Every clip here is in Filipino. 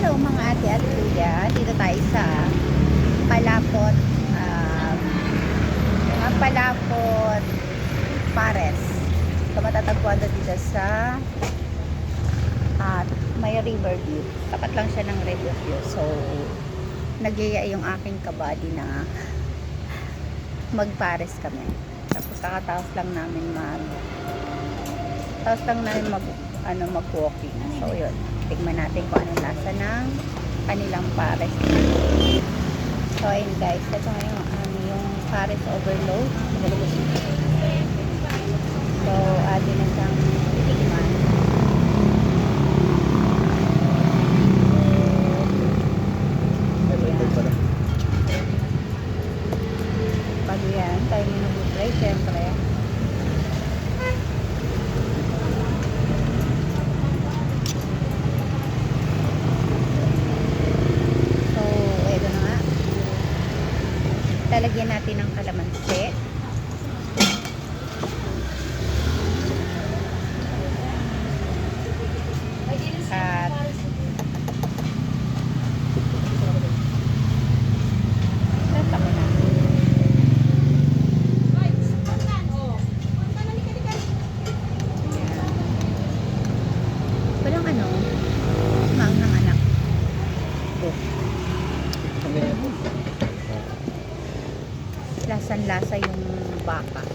Hello mga ate at kuya, dito tayo sa Palapot, Palapot Pares. So matatagpuan na dito sa may Riverview. Tapat lang siya ng Riverview. So nagyaya yung aking kabady na magpares kami. Tapos kakataos lang namin mag-walking. So yun, tignan natin kung anong lasa ng kanilang pares. So ayun guys, ito ngayon yung pares overload. So atin na siyang tikman. Bago yan, tayo minubutray syempre. Lalagyan natin ng kalamansi. At tata ko na. Walang maang ng anak. Lasan-lasa yung baka.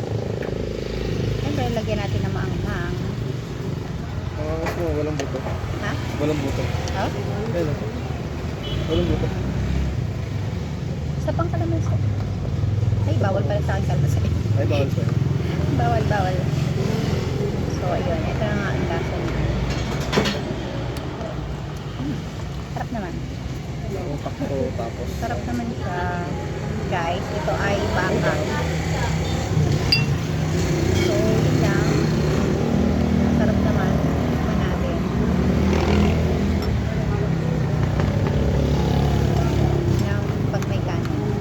Siyempre, lagyan natin ng maanghang. Walang buto. Ha? Walang buto. Oh? Ayun. Walang buto. Sa pang kalamansi. Ay, bawal pala sa akin kalamansi. Ay, bawal pa. Bawal. So, ayun. Ito na nga ang lasa niya. Sarap naman. Takto tapos. Sarap naman siya. Guys, ito ay baka. So, yun lang. Sarap naman. Tignan natin. Yung pag may kanin.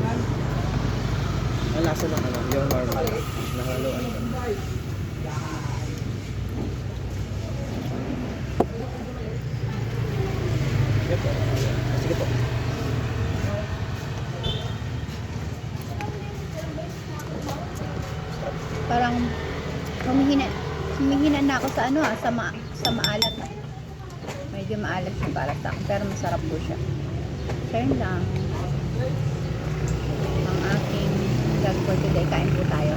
Ang lasa ng yung normal. Nahaloan ka. Sige po. Sige po. Parang humihina na ako sa sa maalat. Medyo maalat siya para sa akin, pero masarap po siya. So yun lang ang aking vlog for today. Kain po tayo.